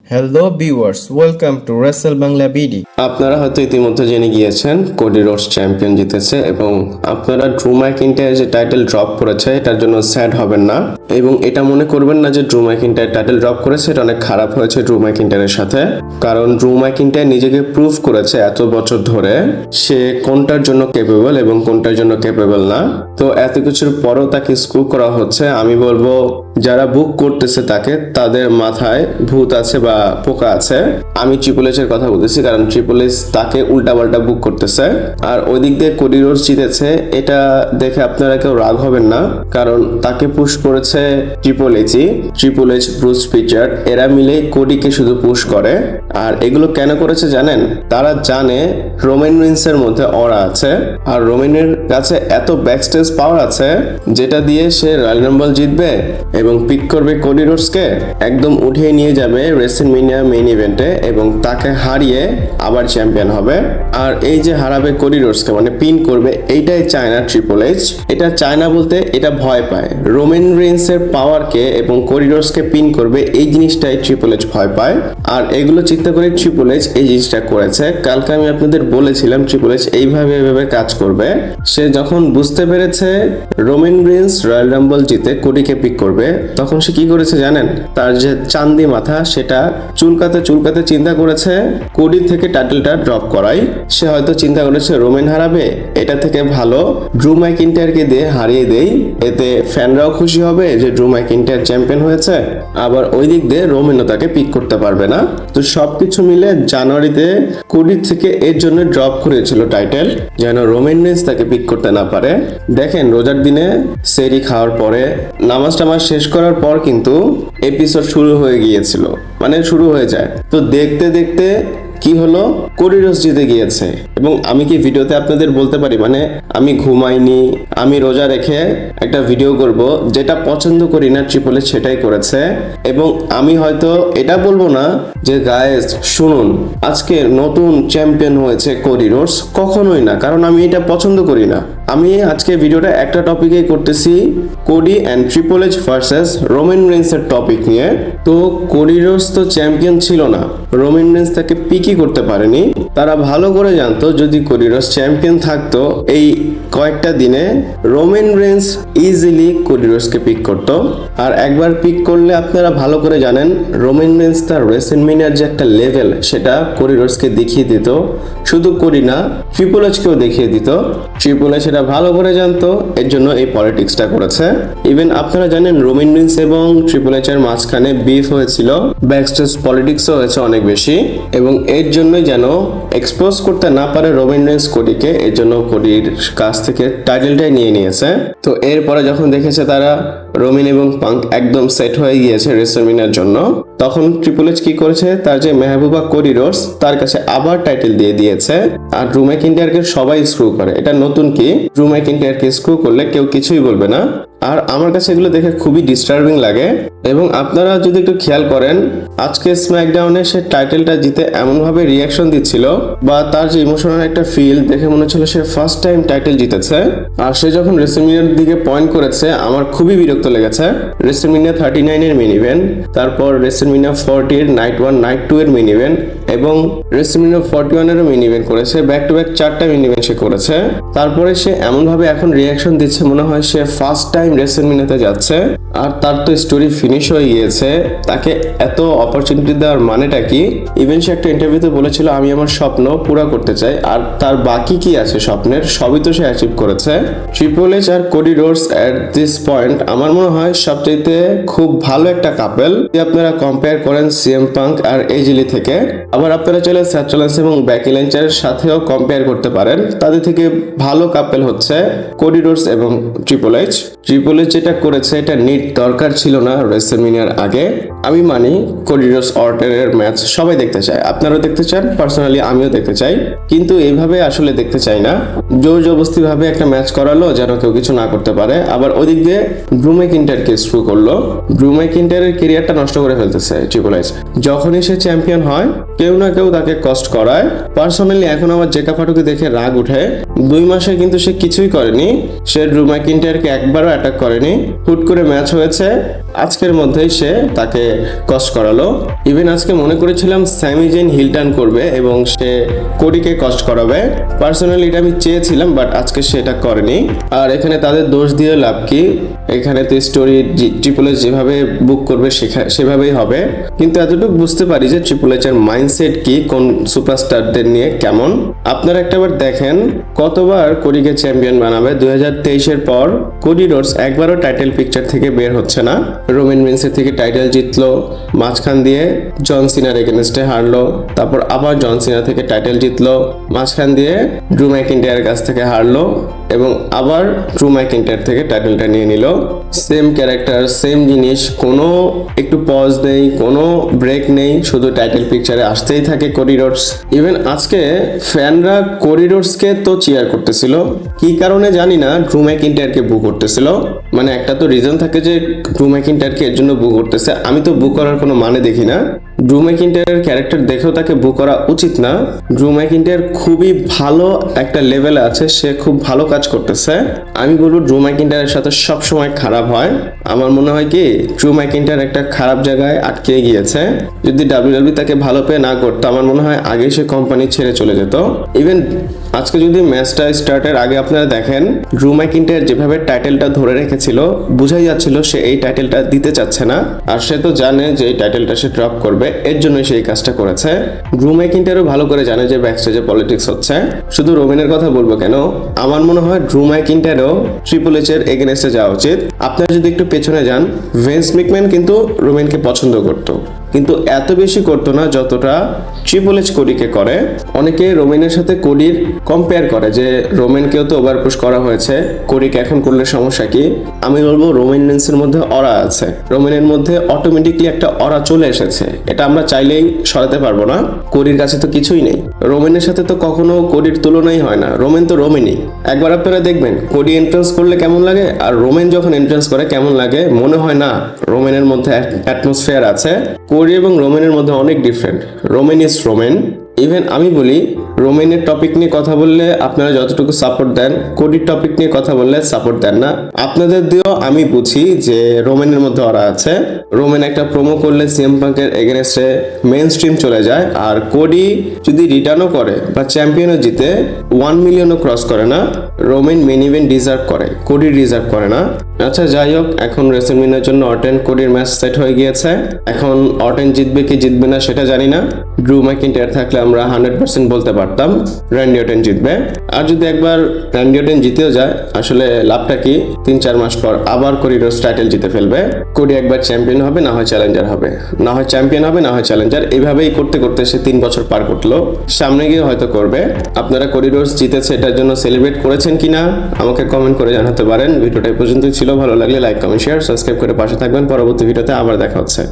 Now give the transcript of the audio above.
Hello viewers, welcome to Wrestle Bangla BD. আপনারা হয়তো ইতিমধ্যে জেনে গিয়েছেন কোডি রোডস চ্যাম্পিয়ন জিতেছে এবং আপনারা ড্রু ম্যাকইন্টায়ার যে টাইটেল ড্রপ করেছে এটার জন্য স্যাড হবেন না এবং এটা মনে করবেন না যে ড্রু ম্যাকইন্টায়ার টাইটেল ড্রপ করেছে এটা অনেক খারাপ হয়েছে ড্রু ম্যাকইন্টায়ারের সাথে, কারণ ড্রু ম্যাকইন্টায়ার নিজেকে প্রুভ করেছে এত বছর ধরে সে কোনটার জন্য ক্যাপেবল এবং কোনটার জন্য ক্যাপেবল না। তো এত কিছুর পরও তাকে স্ক্রু করা হচ্ছে। আমি বলবো যারা বুক করতেছে তাকে, তাদের মাথায় ভূত আছে বা পোকা আছে। আমি ট্রিপল এইচ এর কথা বলতেছি, কারণ ট্রিপল এইচ তাকে উল্টাপাল্টা বুক করতেছে। আর ওই দিক দিয়ে কোডি রোডস জিতেছে, এটা দেখে আপনারা কেউ রাগ হবেন না, কারণ তাকে পুশ করেছে ট্রিপল এইচই। ট্রিপল এইচ, ব্রুস প্রিচার্ড এরা মিলে কোডিকে শুধু পুশ করে। আর এগুলো কেন করেছে জানেন? তারা জানে রোমান রিন্সের মধ্যে অরা আছে, আর রোমানের কাছে এত ব্যাকস্টেজ পাওয়ার আছে যেটা দিয়ে সে রয়্যাল রাম্বল জিতবে এবং পিক করবে কোডি রোডসকে, একদম উঠিয়ে নিয়ে যাবে রেসলম্যানিয়া মেইন ইভেন্টে এবং তাকে হারিয়ে আবার চ্যাম্পিয়ন হবে। আর এই যে হারাবে কোডি রোডসকে, মানে পিন করবে, এইটাই চায় না ট্রিপল এইচ। এটা চায় না বলতে এটা ভয় পায় রোমান রিন্সের পাওয়ারকে, এবং কোডি রোডসকে পিন করবে এই জিনিসটাই ট্রিপল এইচ ভয় পায়। আর এগুলো চিন্তা করে ট্রিপল এইচ এই জিনিসটা করেছে। কালকে আমি আপনাদের বলেছিলাম ট্রিপল এইচ এইভাবে কাজ করবে। সে যখন বুঝতে পেরেছে রোমান রিন্স রয়্যাল রাম্বল জিতে কোডিকে পিক করবে, তখন সে কি করেছে জানেন? তার যে চান্দি মাথা সেটা চুলকাতে চিন্তা করেছে কোডি থেকে টাইটেলটা ড্রপ করাই। সে হয়তো চিন্তা করেছে রোমান হারাবে, এটা থেকে ভালো ড্রু ম্যাকইন্টায়ারকে দিয়ে হারিয়ে দেই, এতে ফ্যানরাও খুশি হবে যে ড্রু ম্যাকইন্টায়ার চ্যাম্পিয়ন হয়েছে, আবার ওই দিক দিয়ে রোমানও তাকে পিক করতে পারবে না। তো সবকিছু মিলে জানুয়ারিতে কোডি থেকে এর জন্য ড্রপ করেছিল টাইটেল, যেন রোমান রিন্স তাকে পিক করতে না পারে। দেখেন রোজার দিনে সেরি খাওয়ার পরে নামাজ টামাজ শেষ করার পর কিন্তু এপিসোড শুরু হয়ে গিয়েছিল, মানে শুরু হয়ে যায়। তো দেখতে দেখতে কি হলো, কোডি রোডস জিতে গিয়েছে। এবং আমি কি ভিডিওতে আপনাদের বলতে পারি, মানে আমি ঘুমাইনি, আমি রোজা রেখে একটা ভিডিও করব, যেটা পছন্দ করি না ট্রিপল এইচ সেটাই করেছে। এবং আমি হয়তো এটা বলবো না যে গাইস শুনুন আজকে নতুন চ্যাম্পিয়ন হয়েছে কোডি রোডস, কখনোই না, কারণ আমি এটা পছন্দ করি না। আমি আজকে ভিডিওটা একটা টপিকেই করতেছি, Cody and triple H versus Roman রিন্সের টপিক নিয়ে। তো কোডি রোডস তো চ্যাম্পিয়ন ছিল না, রোমান রিন্স তাকে পিকই করতে পারেনি। তারা ভালো করে জানতো যদি কোডি রোডস চ্যাম্পিয়ন থাকতো এই কয়েকটা দিনে রোমান রিন্স ইজিলি কোডি রোডসকে পিক করতো। আর একবার পিক করলে আপনারা ভালো করে জানেন রোমান রিন্স তার রেসলম্যানিয়ার যে একটা লেভেল সেটা কোডি রোডসকে দেখিয়ে দিত। শুধু কোডি না, ট্রিপল এইচকেও দেখিয়ে দিত। ট্রিপল এইচ সেটা ভালো করে জানতো, এর জন্য এই পলিটিক্সটা করেছে। ইভেন আপনারা জানেন রোমান রিন্স এবং ট্রিপল এইচ এর মাঝখানে বিফ হয়েছিল, ব্যাকস্টেজ পলিটিক্সও হয়েছে অনেক বেশি, এবং এর জন্যই যেন এক্সপোজ করতে না পারে রোমান রিন্স কোডিকে, এর জন্য কোডির কাছ থেকে টাইটেলটাই নিয়ে নিয়েছে। তো এরপরে যখন দেখেছে তারা রোমান এবং পাঙ্ক একদম সেট হয়ে গিয়েছে রেসলম্যানিয়ার জন্য, তখন ট্রিপল এইচ কি করেছে, তার যে মেহবুবা কোডি রোডস তার কাছে আবার টাইটেল দিয়ে দিয়েছে। আর ড্রু ম্যাকইন্টায়ারকে সবাই স্ক্রু করে, এটা নতুন কি, ড্রু ম্যাকইন্টায়ারকে স্ক্রু করলে কেউ কিছুই বলবে না। আর আমার কাছে এগুলো দেখে খুবই ডিস্টার্বিং লাগে। এবং আপনারা যদি একটু খেয়াল করেন আজকে স্ম্যাকডাউনে সে টাইটেলটা জিতে এমনভাবে রিয়াকশন দিচ্ছিল, বা তার যে ইমোশনাল একটা ফিল দেখে মনে হচ্ছিল সে ফার্স্ট টাইম টাইটেল জিতেছে। আর সে যখন রেসলম্যানিয়ার দিকে পয়েন্ট করেছে আমার খুবই বিরক্ত লেগেছে। রেসলম্যানিয়া 39 এর মেইন ইভেন্ট, তারপর রেসলম্যানিয়া 40 এর নাইট 1 নাইট 2 এর মেইন ইভেন্ট, এবং রেসলম্যানিয়া 41 এরও মেইন ইভেন্ট করেছে, ব্যাক টু ব্যাক 4টা মেইন ইভেন্ট সে করেছে। তারপরে সে এমনভাবে এখন রিয়াকশন দিচ্ছে মনে হয় সে ফার্স্ট টাইম রেসলম্যানিয়াতে যাচ্ছে। আর তার তো স্টোরি ফিনিশ হয়ে গিয়েছে, তাকে এত অপরচুনিটি দেওয়ার মানেটা কি? ইভেন সে একটা ইন্টারভিউতে বলেছিল আমি আমার স্বপ্ন পুরো করতে চাই, আর তার বাকি কি আছে স্বপ্নের, সবই তো সে অ্যাচিভ করেছে। ট্রিপল এইচ আর Cody Rhodes at this point আমার মনে হয় সবচাইতে খুব ভালো একটা কাপেল, যদি আপনারা কম্পেয়ার করেন সিএম পাঙ্ক আর এজিলি থেকে। আবার আপনারা চাইলে সেথ রলিন্স এবং বেকি লিঞ্চের সাথেও কম্পেয়ার করতে পারেন, তাদের থেকে ভালো কাপেল হচ্ছে কোডি রোডস এবং ট্রিপল এইচ। ট্রিপল এইচ যেটা করেছে এটা নিট দরকার ছিল না রেসলম্যানিয়ার আগে। আমি মানি কোডি রোডস অর্টনের ম্যাচ সবাই দেখতে চায়, আপনারাও দেখতে চান, পার্সোনালি আমিও দেখতে চাই, কিন্তু এইভাবে আসলে দেখতে চাই না। জোর জবরদস্তি ভাবে একটা ম্যাচ করালো যেন কেউ কিছু না করতে পারে। আবার ওদিক দিয়ে ড্রু ম্যাকইন্টায়ারকে স্ক্রু করলো, ড্রু ম্যাকইন্টায়ারের ক্যারিয়ারটা নষ্ট করে ফেলতেছে ট্রিপল এইচ। যখনই সে চ্যাম্পিয়ন হয় কেউ না কেউ তাকে কষ্ট করায়। পার্সোনালি এখন আমার জেকা ফাটুকে দেখে রাগ উঠে। 2 মাসে কিন্তু সে কিছুই করেনি, সে ড্রু ম্যাকইন্টায়ারকে একবারও অ্যাটাক অ্যাটাক করেনি, হুট করে ম্যাচ হয়েছে, আজকের মধ্যেই সে তাকে কস্ট করালো। ইভেন আজকে মনে করেছিলাম স্যামি জেন হিল টার্ন করবে এবং সে কোডিকে কস্ট করাবে, পার্সোনালি এটা আমি চেয়েছিলাম, বাট আজকে সেটা করেনি। আর এখানে তাদের দোষ দিয়ে লাভ কি, এখানে তো স্টোরি ট্রিপল এইচ যেভাবে বুক করবে সেভাবেই হবে। কিন্তু এতটুকু বুঝতে পারি যে ট্রিপল এইচ এর মাইন্ডসেট কি, কোন সুপারস্টারদের নিয়ে কেমন। আপনারা একটাবার দেখেন কতবার কোডিকে চ্যাম্পিয়ন বানাবে। 2023-এর পর কোডি রোডস একবারও টাইটেল পিকচার থেকে বের হচ্ছে না। রোমান রিন্সের থেকে টাইটেল জিতলো, মাঝখান দিয়ে জন সিনার এগেনস্টে হারলো, তারপর আবার জন সিনা থেকে টাইটেল জিতলো, মাঝখান দিয়ে ড্রু ম্যাকিন্টায়ারের কাছ থেকে হারলো এবং আবার ড্রু ম্যাকিন্টায়ার থেকে টাইটেলটা নিয়ে নিল। সেম ক্যারেক্টার, সেম জিনিস, কোনো একটু পজ নেই, কোনো ব্রেক নেই, শুধু টাইটেল পিকচারে আসতেই থাকে কোডি রোডস। ইভেন আজকে ফ্যানরা কোডি রোডসকে তো চিয়ার করতেছিল, কি কারণে জানি না ড্রু ম্যাকিন্টায়ারকে বু করতেছিল। মানে একটা তো রিজন থাকে যে ড্রু ম্যাকিন্টায়ারকে এর জন্য বু করতেছে, আমি তো বু করার কোনো মানে দেখি না। ড্রু ম্যাকিন্টায়ারের ক্যারেক্টার দেখেও তাকে বু করা উচিত না। ড্রু ম্যাকিন্টায়ার খুবই ভালো একটা লেভেলে আছে, সে খুব ভালো কাজ করতেছে। আমি বলবো ড্রু ম্যাকিন্টায়ারের সাথে সবসময় খারাপ হয়। আমার মনে হয় কি ড্রু ম্যাকিন্টায়ার একটা খারাপ জায়গায় আটকে গিয়েছে। যদি ডাব্লিউডাব্লিউ তাকে ভালো পেয়ে না করতো, আমার মনে হয় আগে সে কোম্পানি ছেড়ে চলে যেত। ইভেন আজকে যদি ম্যাচটা স্টার্টের আগে আপনারা দেখেন, ড্রু ম্যাকিন্টায়ার যেভাবে টাইটেলটা ধরে রেখেছিল, বোঝাই যাচ্ছিল সে এই টাইটেলটা দিতে চাচ্ছে না। আর সে তো জানে যে এই টাইটেলটা সে ড্রপ করবে, এর জন্য সে এই কাজটা করেছে। ড্রু ম্যাকিন্টায়ারও ভালো করে জানে যে ব্যাকস্টেজে পলিটিক্স হচ্ছে। শুধু রোমানের কথা বলবো কেন, আমার মনে হয় ড্রু ম্যাকিন্টায়ারও ট্রিপল এইচ এর এগেনস্টে যাওয়া উচিত। আপনারা যদি একটু পেছনে যান, ভিন্স ম্যাকম্যান কিন্তু রোমানকে পছন্দ করতো, কিন্তু এত বেশি করতো না যতটা ট্রিপল এইচ কোডিকে করে। অনেকে রোমানের সাথে কোডির কম্পেয়ার করে যে রোমানকেও তো ওভারপুশ করা হয়েছে, কোডিকে এখন করলে সমস্যা কি। আমি বলবো রোমান রিন্সের মধ্যে অরা আছে, রোমানের মধ্যে অটোমেটিকলি একটা অরা চলে এসেছে, এটা আমরা চাইলেই সরাতে পারবো না। কোডির কাছে তো কিছুই নেই, রোমানের সাথে তো কখনো কোডির তুলনাই হয় না। রোমান তো রোমানই। একবার আপনারা দেখবেন কোডি এন্ট্রান্স করলে কেমন লাগে, আর রোমান যখন এন্ট্রান্স করে কেমন লাগে। মনে হয় না রোমানের মধ্যে অ্যাটমসফিয়ার আছে। কোডি এবং রোমানের মধ্যে অনেক different. Roman is Roman. Even আমি বলি রোমানের টপিক নিয়ে কথা বললে আপনারা যতটুকু সাপোর্ট দেন, কোডির টপিক নিয়ে কথা বললে সাপোর্ট দেন না। আপনাদের দিয়েও আমি বুঝি যে রোমানের মধ্যে ওরা আছে। রোমান একটা প্রোমো করলে সিএম পাঙ্কের এগেনস্টে মেইন স্ট্রিম চলে যায়, আর কোডি যদি রিটার্নও করে বা চ্যাম্পিয়নও জিতে 1 মিলিয়নও ক্রস করে না। রোমান মেইন ইভেন্ট ডিজার্ভ করে, কোডি ডিজার্ভ করে না। আচ্ছা যাই হোক, এখন রেসলম্যানিয়ার জন্য অর্টেন কোডির ম্যাচ সেট হয়ে গিয়েছে। এখন অর্টেন জিতবে কি জিতবে না সেটা জানি না। ড্রু ম্যাকিন্টায়ার থাকলে আমরা 100% বলতে পারতাম র্যান্ডি অর্টেন জিতবে। আর যদি একবার র্যান্ডি অর্টেন জিতেও যায়, আসলে লাভটা কি, 3-4 মাস পর আবার কোডি রোডস টাইটেল জিতে ফেলবে। কোডি একবার চ্যাম্পিয়ন হবে, না হয় চ্যালেঞ্জার হবে, না হয় চ্যাম্পিয়ন হবে, না হয় চ্যালেঞ্জার। এইভাবেই করতে করতে সে 3 বছর পার করলো, সামনে গিয়ে হয়তো করবে। আপনারা কোডি রোডস জিতেছে এটার জন্য সেলিব্রেট করেছেন কিনা আমাকে কমেন্ট করে জানাতে পারেন। ভিডিওটা এই পর্যন্তই ছিল, ভালো লাগলে লাইক কমেন্ট শেয়ার সাবস্ক্রাইব করে পাশে থাকবেন। পরবর্তী ভিডিওতে আবার দেখা হচ্ছে।